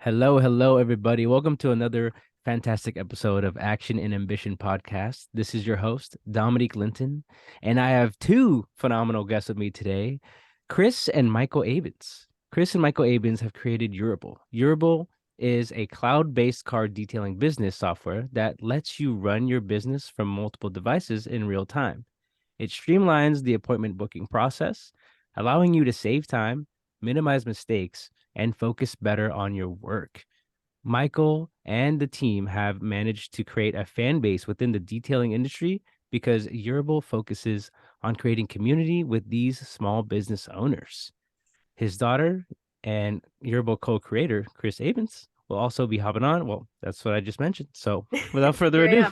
Hello, everybody. Welcome to another fantastic episode of Action and Ambition podcast. This is your host, Dominique Linton, and I have two phenomenal guests with me today, Kris and Michael Abens. Kris and Michael Abens have created Urable. Urable is a cloud-based car detailing business software that lets you run your business from multiple devices in real time. It streamlines the appointment booking process, allowing you to save time, minimize mistakes, and focus better on your work. Michael and the team have managed to create a fan base within the detailing industry because Urable focuses on creating community with these small business owners. His daughter and Urable co-creator, Kris Abens, will also be hopping on. Well, that's what I just mentioned. So without further Here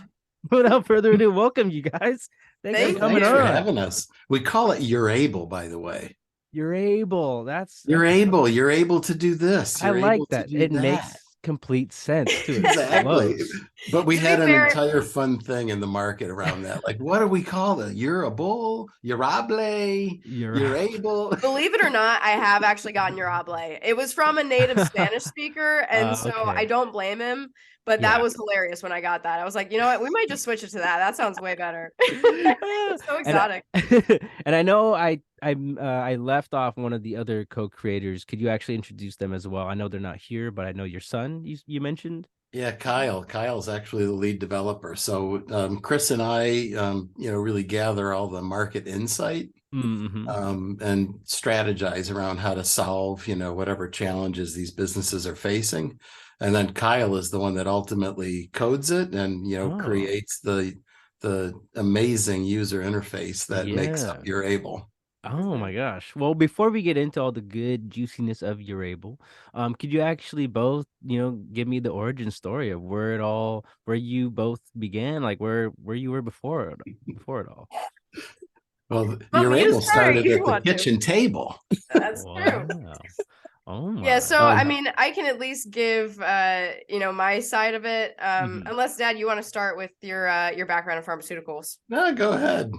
I ado, am. welcome you guys. Thanks for Thank coming Thanks you. for on. having us. We call it You're Able, by the way. You're able. That's You're able. You're able to do this. I You're like able to that. do It that. makes complete sense too. It Exactly. flows. But we To be had an fair, entire fun thing in the market around that. Like, what do we call it? You're a bull, Urable, You're you're able. believe it or not, I have actually gotten your oblate. It was from a native Spanish speaker, and so I okay. don't blame him. But that Yeah. was hilarious when I got that. I was like, you know what? We might just switch it to that. That sounds way better. It's so and exotic. and I know I left off one of the other co-creators. Could you actually introduce them as well? I know they're not here, but I know your son you mentioned. Yeah, Kyle. Kyle's actually the lead developer. So Kris and I, really gather all the market insight Mm-hmm. and strategize around how to solve, whatever challenges these businesses are facing. And then Kyle is the one that ultimately codes it and, Oh, creates the amazing user interface that makes up yeah. your Able. Oh my gosh. Well, before we get into all the good juiciness of Urable, could you actually both, give me the origin story of where you both began, like where you were before it all? Well, Want your me to Able start or started you at the want to? kitchen table. That's true. Wow. Oh Yeah, my. so I mean, I can at least give my side of it. Mhm. Unless Dad, you want to start with your background in pharmaceuticals. No, go ahead.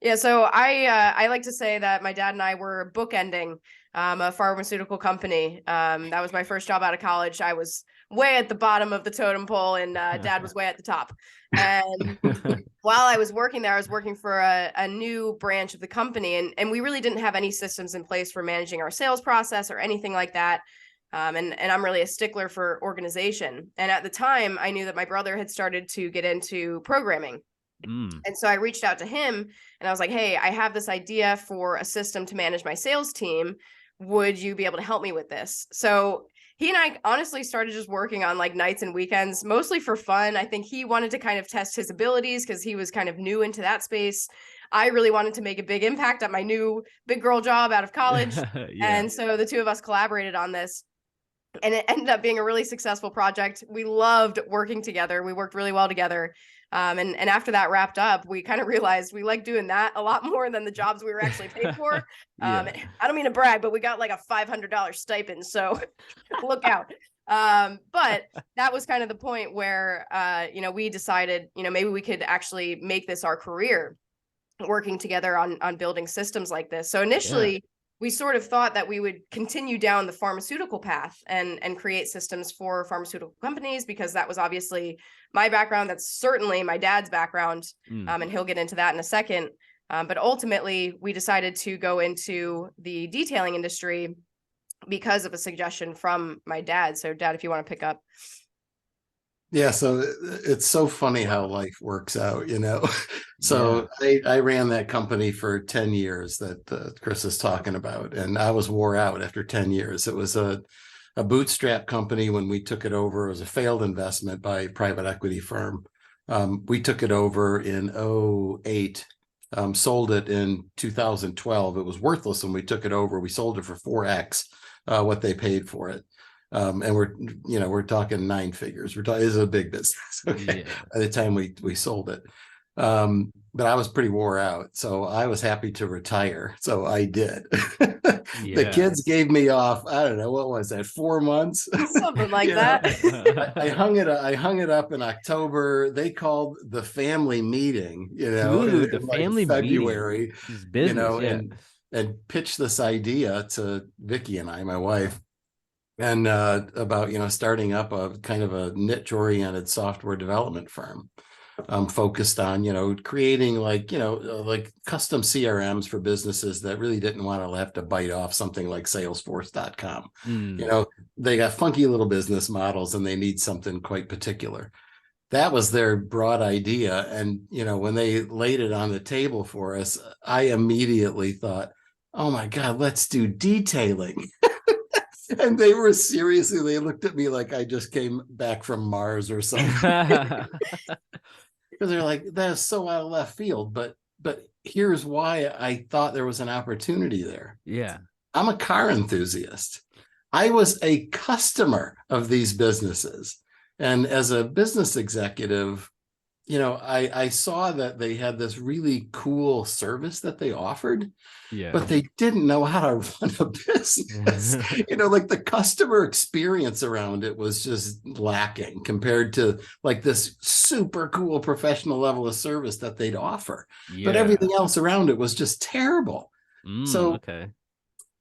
Yeah, so I like to say that my dad and I were bookending a pharmaceutical company. That was my first job out of college. I was way at the bottom of the totem pole, and Dad was way at the top. And while I was working there, I was working for a new branch of the company, and we really didn't have any systems in place for managing our sales process or anything like that. And I'm really a stickler for organization. And at the time, I knew that my brother had started to get into programming. Mm. And so I reached out to him and I was like, hey, I have this idea for a system to manage my sales team. Would you be able to help me with this? So he and I honestly started just working on like nights and weekends, mostly for fun. I think he wanted to kind of test his abilities because he was kind of new into that space. I really wanted to make a big impact at my new big girl job out of college. Yeah. And so the two of us collaborated on this. And it ended up being a really successful project. We loved working together. We worked really well together. And after that wrapped up, we kind of realized we like doing that a lot more than the jobs we were actually paid for. Yeah. I don't mean to brag, but we got like a $500 stipend. So look out. But that was kind of the point where, we decided, maybe we could actually make this our career, working together on building systems like this. So initially, we sort of thought that we would continue down the pharmaceutical path and create systems for pharmaceutical companies, because that was obviously my background. That's certainly my dad's background. And he'll get into that in a second. But ultimately, we decided to go into the detailing industry because of a suggestion from my dad. So Dad, if you want to pick up. Yeah, so it's so funny how life works out, So I ran that company for 10 years that Kris is talking about, and I was wore out after 10 years. It was a bootstrap company when we took it over. It was a failed investment by a private equity firm. We took it over in 2008, sold it in 2012. It was worthless when we took it over. We sold it for 4x what they paid for it. And we're talking nine figures. This is a big business. Okay. Yeah. By the time we sold it. But I was pretty wore out. So I was happy to retire. So I did. The kids gave me off. I don't know, what was that, 4 months? Something like that. I hung it up in October. They called the family meeting, Dude, the in like family February, meeting is business. and pitched this idea to Vicky and I, my wife. and about starting up a kind of a niche oriented software development firm, focused on creating like custom CRMs for businesses that really didn't want to have to bite off something like Salesforce.com. Mm. They got funky little business models and they need something quite particular. That was their broad idea, and when they laid it on the table for us, I immediately thought, oh my God, let's do detailing. And they were seriously, they looked at me like I just came back from Mars or something. Because they're like, that is so out of left field. But here's why I thought there was an opportunity there. Yeah. I'm a car enthusiast. I was a customer of these businesses. And as a business executive, I saw that they had this really cool service that they offered, Yeah. but they didn't know how to run a business. Like the customer experience around it was just lacking compared to like this super cool professional level of service that they'd offer. But Yeah. everything else around it was just terrible. So Okay.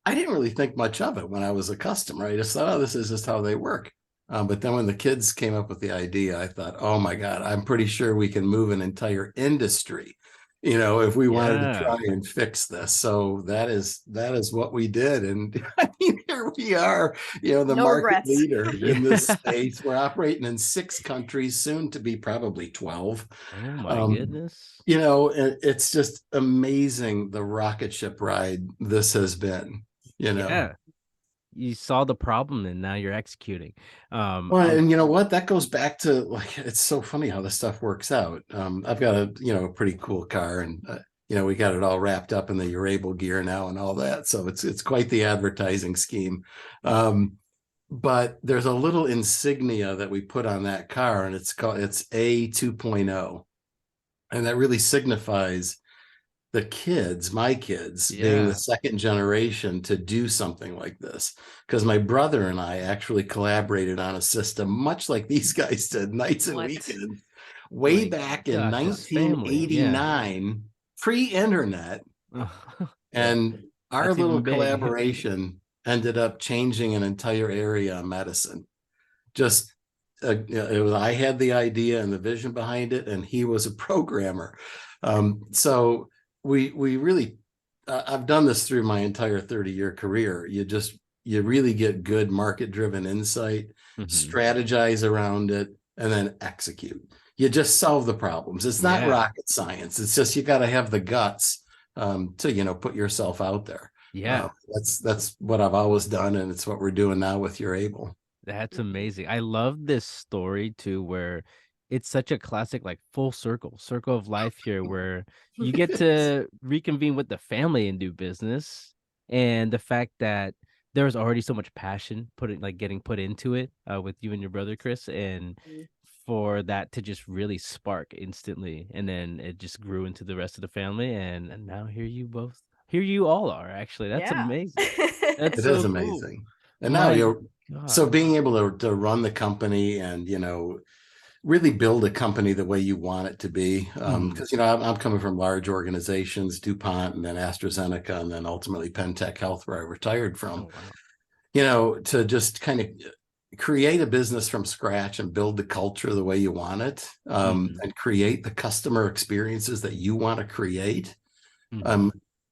I didn't really think much of it when I was a customer. I just thought, oh, this is just how they work. But then when the kids came up with the idea, I thought, oh my God, I'm pretty sure we can move an entire industry, if we wanted to try and fix this. So that is what we did. And I mean, here we are, the No market regrets. leader in this space. We're operating in 6 countries, soon to be probably 12. Oh my goodness. It's just amazing the rocket ship ride this has been. Yeah. You saw the problem and now you're executing. Well, and you know what? That goes back to like, it's so funny how this stuff works out. I've got a pretty cool car, and we got it all wrapped up in the Urable gear now and all that. So it's quite the advertising scheme. But there's a little insignia that we put on that car, and it's A 2.0, and that really signifies the kids, my kids, being the second generation to do something like this. Because my brother and I actually collaborated on a system much like these guys did, nights and weekends, way back in 1989, pre-internet. And our little collaboration ended up changing an entire area of medicine. Just it was, I had the idea and the vision behind it, and he was a programmer. So we really, I've done this through my entire 30-year career. You really get good market-driven insight, strategize around it, and then execute. You just solve the problems. It's not rocket science. It's just, you got to have the guts to, put yourself out there. Yeah. That's what I've always done. And it's what we're doing now with Urable. That's amazing. I love this story too, where it's such a classic, like full circle of life here, where you get to reconvene with the family and do business. And the fact that there was already so much passion getting put into it with you and your brother, Kris, and for that to just really spark instantly. And then it just grew into the rest of the family. And now here you all are, actually. That's amazing. That's It so is cool. amazing. And now so being able to run the company and, really build a company the way you want it to be. Because, I'm coming from large organizations, DuPont and then AstraZeneca and then ultimately Pentec Health, where I retired from. Oh, wow. To just kind of create a business from scratch and build the culture the way you want it, and create the customer experiences that you want to create,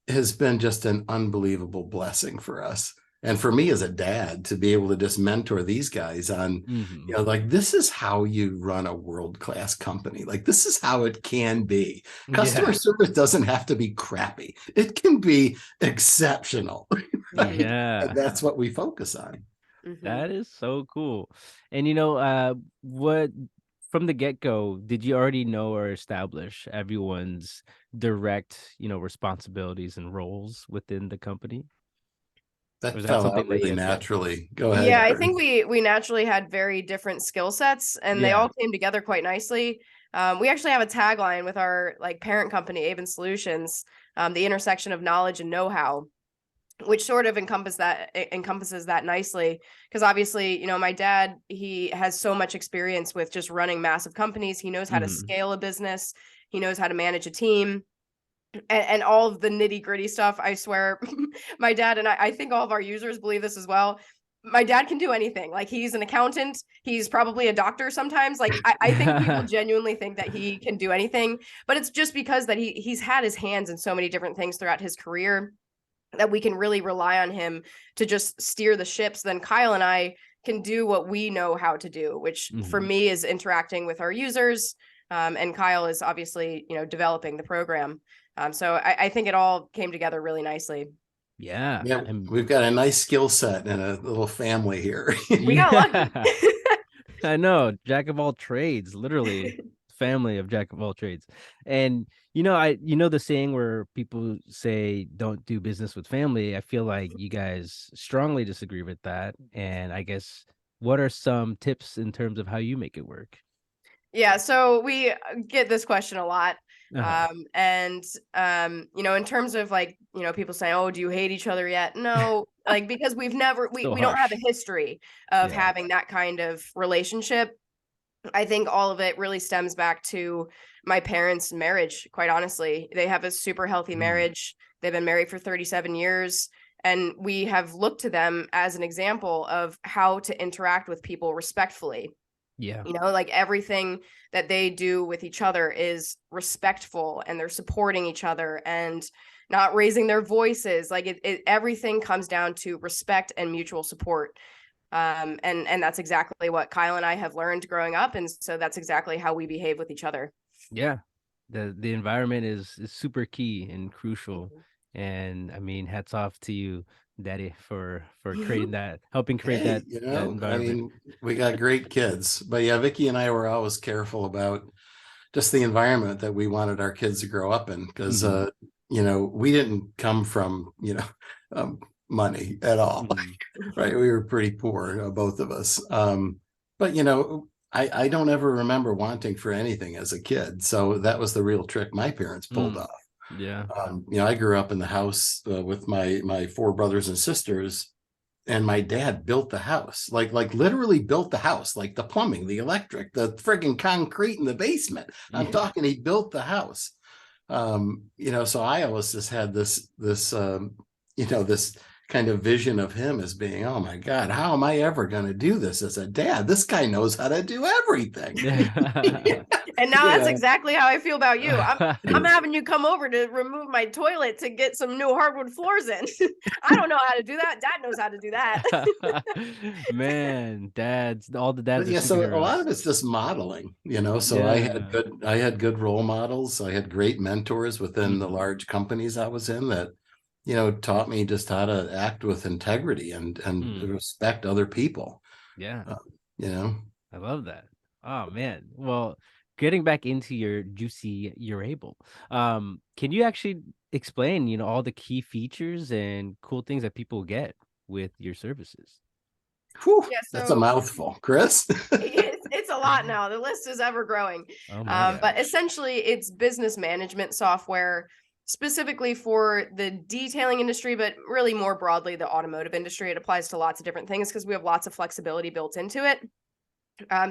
has been just an unbelievable blessing for us. And for me as a dad, to be able to just mentor these guys on, like, this is how you run a world-class company. Like, this is how it can be. Customer service doesn't have to be crappy. It can be exceptional. Right? Yeah. And that's what we focus on. That is so cool. And what from the get-go, did you already know or establish everyone's direct, responsibilities and roles within the company? That fell out really naturally. Go ahead. Yeah, I think we naturally had very different skill sets, and they all came together quite nicely. We actually have a tagline with our parent company, Abens Solutions, the intersection of knowledge and know-how, which sort of encompasses that nicely. Because obviously, my dad, he has so much experience with just running massive companies. He knows how to scale a business. He knows how to manage a team. And all of the nitty gritty stuff. I swear, my dad and I think all of our users believe this as well. my dad can do anything. Like, he's an accountant. He's probably a doctor sometimes. Like, I think people genuinely think that he can do anything, but it's just because that he's had his hands in so many different things throughout his career that we can really rely on him to just steer the ships. Then Kyle and I can do what we know how to do, which for me is interacting with our users. And Kyle is obviously, developing the program. So I think it all came together really nicely. Yeah. We've got a nice skill set and a little family here. We got lucky. I know, jack of all trades, literally family of jack of all trades. And the saying where people say don't do business with family. I feel like you guys strongly disagree with that. And I guess, what are some tips in terms of how you make it work? Yeah, so we get this question a lot. In terms of people saying, oh, do you hate each other yet? No, because we don't have a history of having that kind of relationship. I think all of it really stems back to my parents' marriage. Quite honestly, they have a super healthy marriage. They've been married for 37 years. And we have looked to them as an example of how to interact with people respectfully. Yeah. Everything that they do with each other is respectful, and they're supporting each other and not raising their voices. Everything comes down to respect and mutual support. And that's exactly what Kyle and I have learned growing up. And so that's exactly how we behave with each other. Yeah. The environment is super key and crucial. And I mean, hats off to you, Daddy, for creating that, helping create that environment. I mean, we got great kids, but yeah, Vicky and I were always careful about just the environment that we wanted our kids to grow up in, because we didn't come from money at all, right? We were pretty poor, both of us. But I don't ever remember wanting for anything as a kid, so that was the real trick my parents pulled off. Yeah. I grew up in the house with my four brothers and sisters, and my dad built the house, like literally built the house, like the plumbing, the electric, the friggin' concrete in the basement. I'm talking, he built the house. So I always just had this kind of vision of him as being, oh my God, how am I ever going to do this as a dad? This guy knows how to do everything. And now that's exactly how I feel about you. I'm having you come over to remove my toilet to get some new hardwood floors in. I don't know how to do that. Dad knows how to do that. Man, all the dads. Yeah, so a lot of it's just modeling, so I had good role models. I had great mentors within the large companies I was in that taught me just how to act with integrity and respect other people. Yeah. I love that. Oh man. Well, getting back into your juicy Urable, can you actually explain, all the key features and cool things that people get with your services? Whew, that's a mouthful, Kris. It's a lot now. The list is ever growing. But essentially it's business management software, specifically for the detailing industry, but really more broadly the automotive industry. It applies to lots of different things because we have lots of flexibility built into it.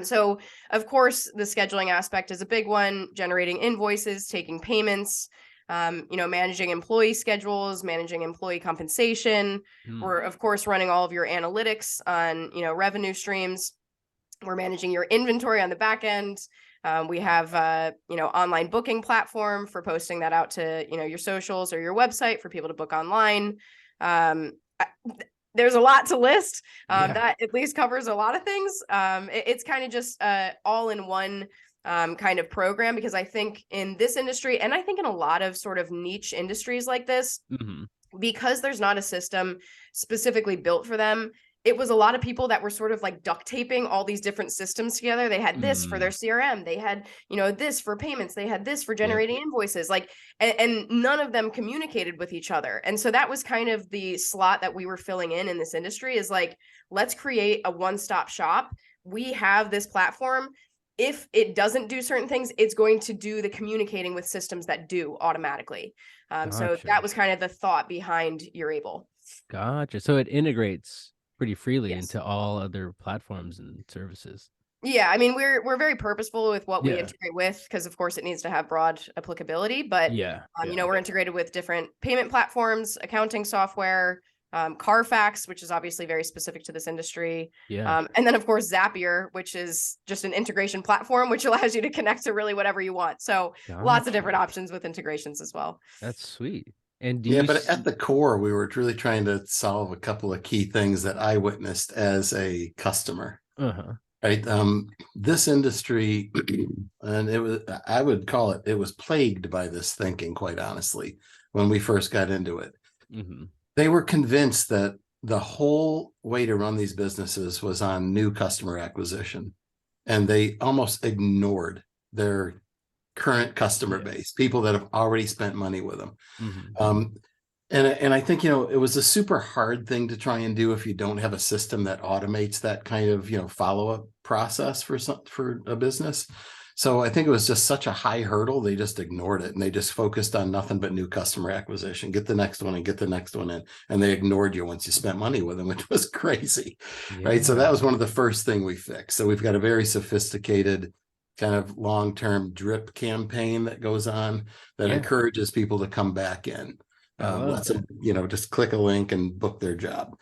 So of course the scheduling aspect is a big one, generating invoices, taking payments, managing employee schedules, managing employee compensation. We're of course running all of your analytics on, revenue streams. We're managing your inventory on the back end. We have online booking platform for posting that out to, your socials or your website for people to book online. There's a lot to list. That at least covers a lot of things. It's kind of just all in one kind of program, because I think in this industry, and I think in a lot of sort of niche industries like this, because there's not a system specifically built for them, it was a lot of people that were sort of like duct taping all these different systems together. They had this for their CRM. They had, this for payments. They had this for generating invoices, and none of them communicated with each other. And so that was kind of the slot that we were filling in this industry, is like, let's create a one-stop shop. We have this platform. If it doesn't do certain things, it's going to do the communicating with systems that do automatically. So that was kind of the thought behind Urable. Gotcha. So it integrates pretty freely into all other platforms and services. Yeah, I mean, we're very purposeful with what we integrate with, because of course it needs to have broad applicability. But we're integrated with different payment platforms, accounting software, Carfax, which is obviously very specific to this industry. Yeah. And then of course Zapier, which is just an integration platform, which allows you to connect to really whatever you want. So lots of different options with integrations as well. That's sweet. And do Yeah, you but at the core, we were really trying to solve a couple of key things that I witnessed as a customer. Uh-huh. Right. This industry, and I would call it was plagued by this thinking, quite honestly, when we first got into it. Mm-hmm. They were convinced that the whole way to run these businesses was on new customer acquisition, and they almost ignored their current customer base, people that have already spent money with them. Mm-hmm. And I think, it was a super hard thing to try and do if you don't have a system that automates that kind of, follow-up process for a business. So I think it was just such a high hurdle. They just ignored it, and they just focused on nothing but new customer acquisition. Get the next one and get the next one in. And they ignored you once you spent money with them, which was crazy. Yeah. Right. So that was one of the first thing we fixed. So we've got a very sophisticated kind of long-term drip campaign that goes on that encourages people to come back in. Lets them, just click a link and book their job.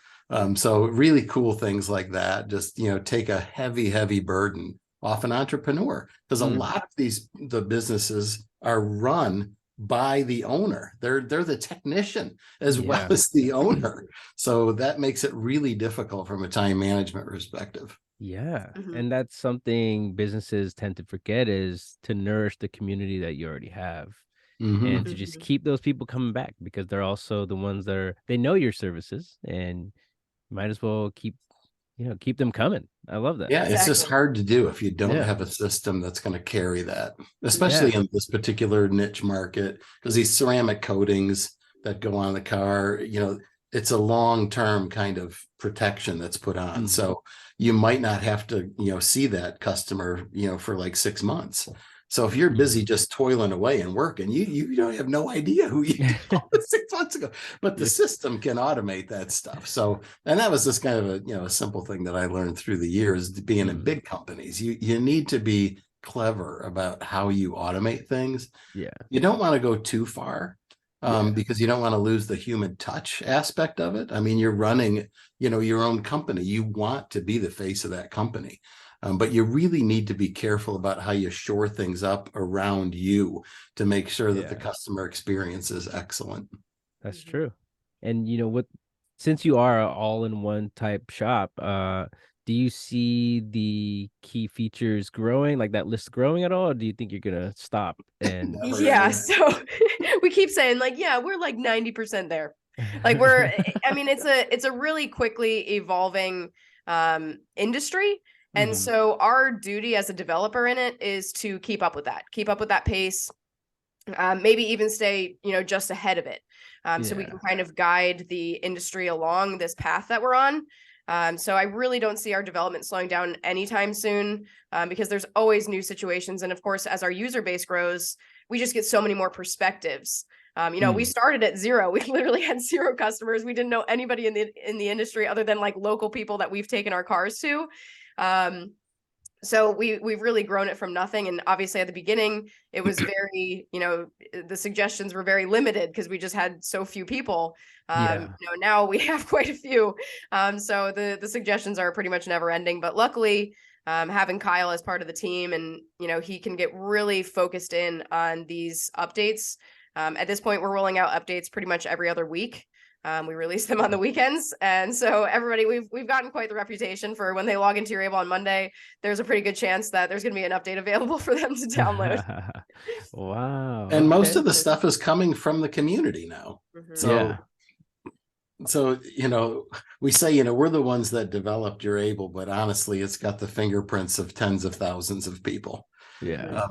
So really cool things like that. Just, take a heavy burden off an entrepreneur, because a lot of the businesses are run by the owner. They're the technician as well as the owner. So that makes it really difficult from a time management perspective. Yeah. And that's something businesses tend to forget, is to nourish the community that you already have. And to just keep those people coming back, because they're also the ones that they know your services, and you might as well keep them coming. I love that. Yeah, it's just hard to do if you don't have a system that's going to carry that, especially in this particular niche market, because these ceramic coatings that go on the car, it's a long-term kind of protection that's put on. So you might not have to, see that customer, for like 6 months. So if you're busy just toiling away and working, you don't have no idea who you called 6 months ago, but the system can automate that stuff. So, and that was just kind of a simple thing that I learned through the years being in big companies. You need to be clever about how you automate things. Yeah. You don't want to go too far, because you don't want to lose the human touch aspect of it. I mean, you're running, your own company. You want to be the face of that company. But you really need to be careful about how you shore things up around you to make sure that the customer experience is excellent. That's true. And since you are an all-in-one type shop, do you see the key features growing, like that list growing at all? Or do you think you're gonna stop? And So we keep saying we're like 90% there. Like it's a really quickly evolving industry. And so our duty as a developer in it is to keep up with that pace, maybe even stay, just ahead of it. So we can kind of guide the industry along this path that we're on. So I really don't see our development slowing down anytime soon, because there's always new situations. And of course, as our user base grows, we just get so many more perspectives. We started at zero. We literally had 0 customers. We didn't know anybody in the industry other than like local people that we've taken our cars to. So we've really grown it from nothing. And obviously at the beginning, it was very, the suggestions were very limited because we just had so few people. Now we have quite a few. So the suggestions are pretty much never ending. But luckily, having Kyle as part of the team, and, he can get really focused in on these updates. At this point, we're rolling out updates pretty much every other week. We release them on the weekends. And so everybody, we've gotten quite the reputation for when they log into Urable on Monday, there's a pretty good chance that there's going to be an update available for them to download. Wow. And most of the stuff is coming from the community now. So, we say, we're the ones that developed Urable, but honestly, it's got the fingerprints of tens of thousands of people.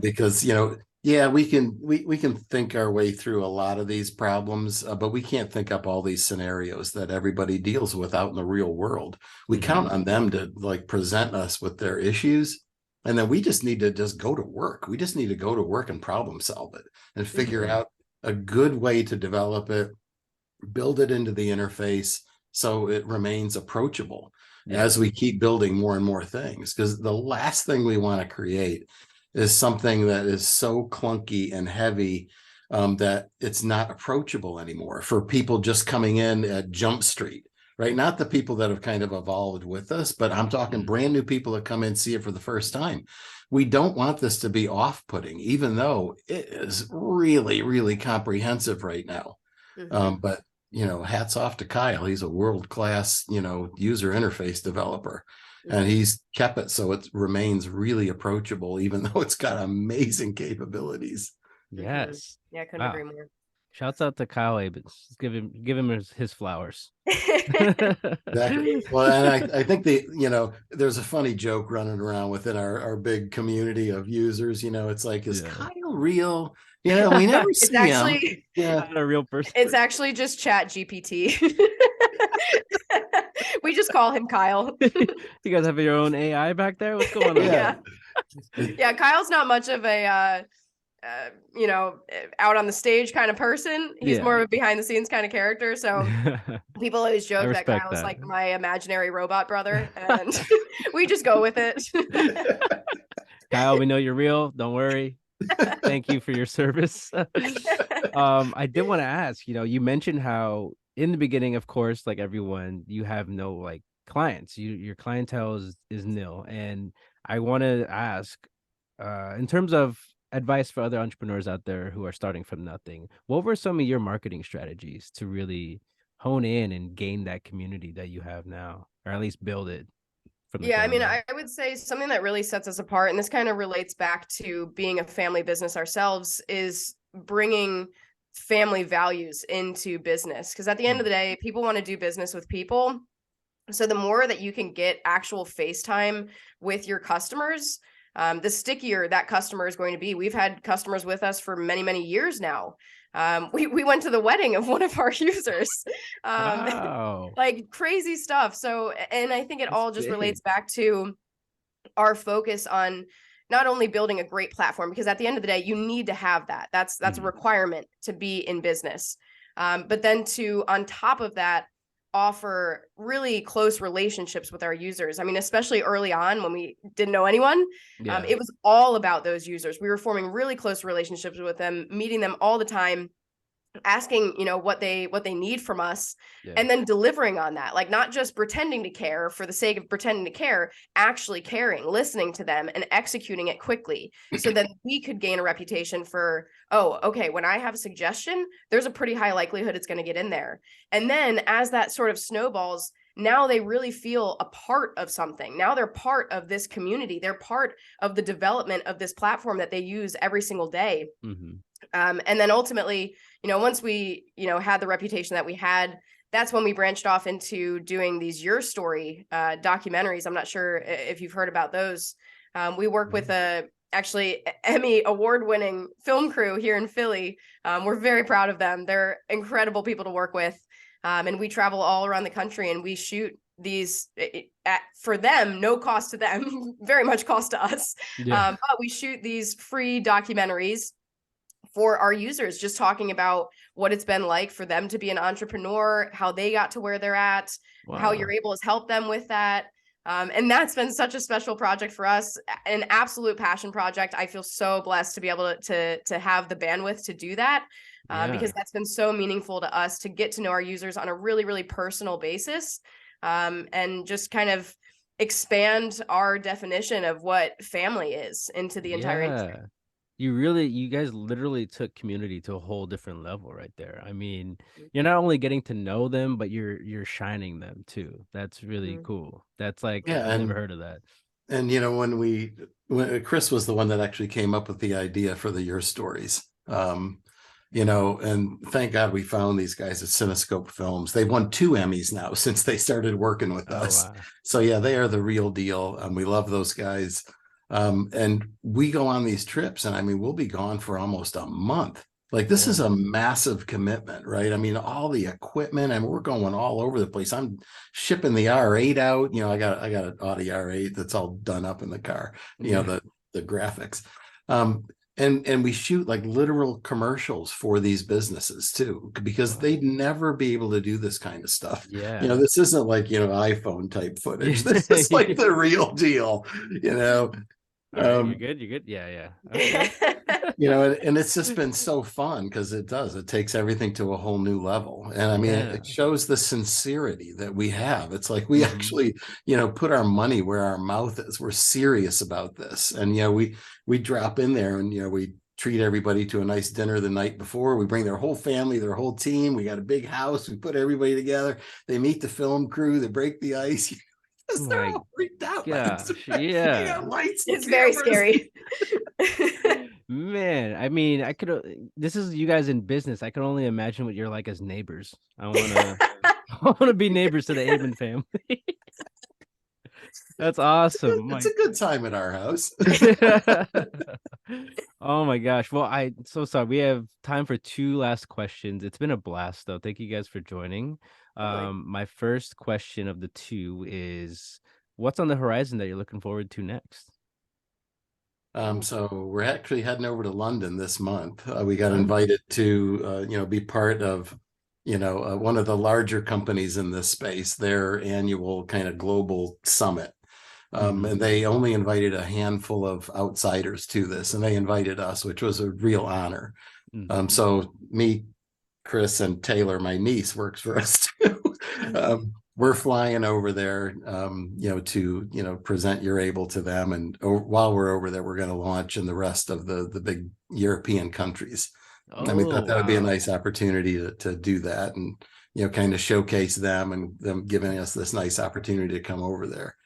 Because, we can think our way through a lot of these problems, but we can't think up all these scenarios that everybody deals with out in the real world. We count on them to present us with their issues, and then we just need to go to work. We just need to go to work and problem solve it and figure out a good way to develop it, build it into the interface so it remains approachable as we keep building more and more things. Because the last thing we want to create is something that is so clunky and heavy that it's not approachable anymore for people just coming in at Jump Street, right? Not the people that have kind of evolved with us, but I'm talking brand new people that come in, see it for the first time. We don't want this to be off-putting, even though it is really, really comprehensive right now. But, hats off to Kyle. He's a world-class, user interface developer. And he's kept it so it remains really approachable, even though it's got amazing capabilities. Yes. Yeah, I couldn't agree more. Shouts out to Kyle Abens. Give him his flowers. Exactly. Well, and I think there's a funny joke running around within our big community of users. It's like, is Kyle real? Yeah, we never see him. Yeah, not a real person. It's actually just Chat GPT. We just call him Kyle. You guys have your own AI back there? What's going on? Yeah, Kyle's not much of a out on the stage kind of person. He's more of a behind the scenes kind of character. So people always joke that Kyle's like my imaginary robot brother, and we just go with it. Kyle, we know you're real. Don't worry. Thank you for your service. I did want to ask, you mentioned how in the beginning, of course, like everyone, you have no clients. Your clientele is nil. And I want to ask, in terms of advice for other entrepreneurs out there who are starting from nothing, what were some of your marketing strategies to really hone in and gain that community that you have now, or at least build it? I mean, I would say something that really sets us apart, and this kind of relates back to being a family business ourselves, is bringing family values into business. Because at the end of the day, people want to do business with people. So the more that you can get actual face time with your customers, the stickier that customer is going to be. We've had customers with us for many, many years now. We went to the wedding of one of our users, wow. like crazy stuff. So, and I think it all just relates back to our focus on not only building a great platform, because at the end of the day, you need to have that. That's a requirement to be in business. But then to, on top of that, offer really close relationships with our users. I mean, especially early on when we didn't know anyone, it was all about those users. We were forming really close relationships with them, meeting them all the time, asking, what they need from us, and then delivering on that. Like, not just pretending to care for the sake of pretending to care, actually caring, listening to them, and executing it quickly, so that we could gain a reputation for, oh, okay, when I have a suggestion, there's a pretty high likelihood it's going to get in there. And then as that sort of snowballs, now they really feel a part of something. Now they're part of this community. They're part of the development of this platform that they use every single day. And then ultimately, once we, had the reputation that we had, that's when we branched off into doing these Your Story documentaries. I'm not sure if you've heard about those. We work with actually Emmy award-winning film crew here in Philly. We're very proud of them. They're incredible people to work with. And we travel all around the country, and we shoot these for them, no cost to them, very much cost to us. But we shoot these free documentaries for our users, just talking about what it's been like for them to be an entrepreneur, how they got to where they're at, how Urable has helped them with that. And that's been such a special project for us, an absolute passion project. I feel so blessed to be able to have the bandwidth to do that, because that's been so meaningful to us, to get to know our users on a really, really personal basis, and just kind of expand our definition of what family is into the entire industry. You guys literally took community to a whole different level right there. I mean, you're not only getting to know them, but you're shining them too. That's really cool. That's like, I've never heard of that. And when Kris was the one that actually came up with the idea for the Your Stories, and thank God we found these guys at Cinescope Films. They've won 2 Emmys now since they started working with us. Wow. So they are the real deal. We love those guys. And we go on these trips, and I mean, we'll be gone for almost a month. Like, this is a massive commitment, right? I mean, all the equipment, and we're going all over the place. I'm shipping the R8 out. I got an Audi R8 that's all done up in the car, the graphics. And we shoot like literal commercials for these businesses too, because they'd never be able to do this kind of stuff. This isn't like, iPhone type footage. This is like the real deal, right, Um, you're good. You're good. Yeah, yeah. Okay. and it's just been so fun because it takes everything to a whole new level. And I mean, Yeah. it shows the sincerity that we have. It's like we Mhm. actually, put our money where our mouth is. We're serious about this. And, we drop in there and, we treat everybody to a nice dinner the night before. We bring their whole family, their whole team. We got a big house. We put everybody together. They meet the film crew. They break the ice. They're My all freaked out. gosh. You Yeah. got lights and It's very cameras. scary. Man, I mean, this is you guys in business. I can only imagine what you're like as neighbors. I wanna I wanna be neighbors to the Aben family. That's awesome. It's a good time at our house. Oh my gosh. Well, so sorry. We have time for two last questions. It's been a blast though. Thank you guys for joining. Totally. My first question of the two is what's on the horizon that you're looking forward to next? So we're actually heading over to London this month. We got Oh. invited to, be part of, one of the larger companies in this space, their annual kind of global summit. Mhm. And they only invited a handful of outsiders to this, and they invited us, which was a real honor. Mhm. So me, Chris, and Taylor, my niece, works for us too. We're flying over there, to present Urable to them, and while we're over there, we're going to launch in the rest of the big European countries. And we thought Oh, that would be a wow. nice opportunity to do that, and kind of showcase them and them giving us this nice opportunity to come over there.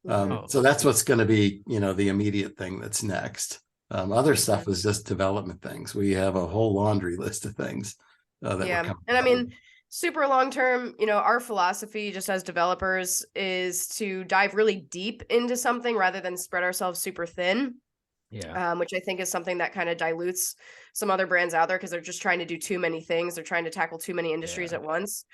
Oh, So that's what's going to be, the immediate thing that's next. Other stuff is just development things. We have a whole laundry list of things that we're Yeah. coming And I out mean, super long term, our philosophy just as developers is to dive really deep into something rather than spread ourselves super thin. yeah. Which I think is something that kind of dilutes some other brands out there because they're just trying to do too many things. They're trying to tackle too many industries Yeah. at once.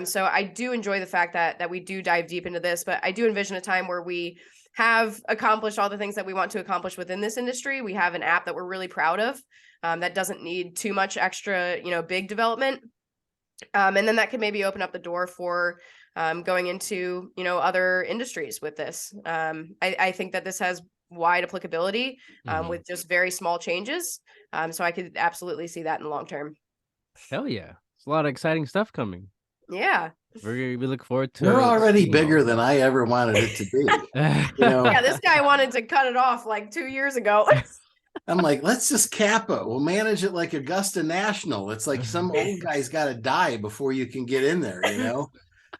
So I do enjoy the fact that we do dive deep into this, but I do envision a time where we have accomplished all the things that we want to accomplish within this industry. We have an app that we're really proud of that doesn't need too much extra, big development. And then that could maybe open up the door for going into, other industries with this. I think that this has wide applicability Mhm. with just very small changes. So I could absolutely see that in the long term. Hell yeah. It's a lot of exciting stuff coming. Yeah. We look forward We're to already seeing all bigger of than I ever wanted it to be. that. Yeah, this guy wanted to cut it off like 2 years ago. I'm like, let's just cap it. We'll manage it like Augusta National. It's like some old guy's got to die before you can get in there,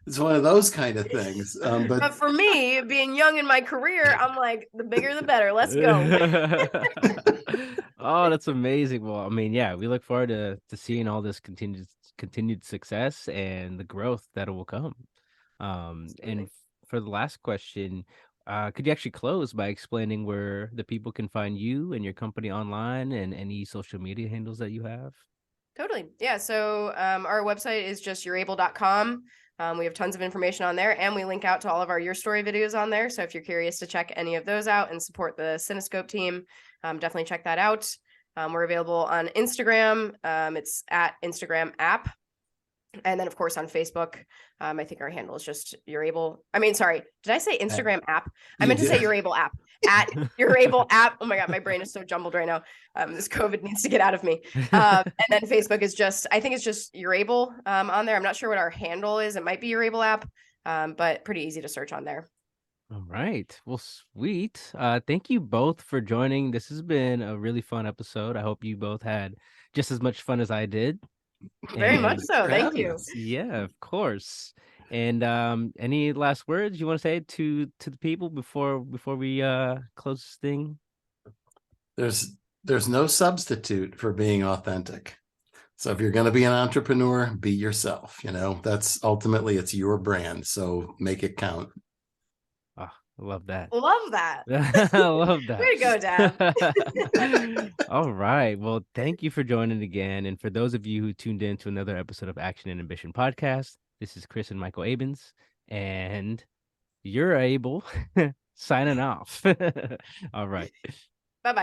It's one of those kind of things. But But for me, being young in my career, I'm like, the bigger the better. Let's go. Oh, that's amazing. Well, I mean, yeah, we look forward to seeing all this continued success and the growth that will come. And for the last question, could you actually close by explaining where the people can find you and your company online and any social media handles that you have? Totally. Yeah. So our website is just urable.com. We have tons of information on there, and we link out to all of our Your Story videos on there. So if you're curious to check any of those out and support the Cinescope team, definitely check that out. We're available on Instagram. It's at Instagram app. And then, of course, on Facebook, I think our handle is just Urable. I mean, sorry, did I say Instagram app? I meant to say Urable app. At Urable app. Oh my God, my brain is so jumbled right now. This COVID needs to get out of me. And then Facebook is just, I think it's just Urable on there. I'm not sure what our handle is. It might be Urable app, but pretty easy to search on there. All right. Well, sweet. Thank you both for joining. This has been a really fun episode. I hope you both had just as much fun as I did. Very much And so. Thank you. yeah, of course. And any last words you want to say to the people before we close this thing? there's no substitute for being authentic. So if you're going to be an entrepreneur, be yourself. That's ultimately it's your brand. So make it count. Oh, I love that. Love that. I love that. Way to go, Dad. All right. Well, thank you for joining again. And for those of you who tuned in to another episode of Action and Ambition podcast, this is Kris and Michael Abens, and you're able signing off. All right.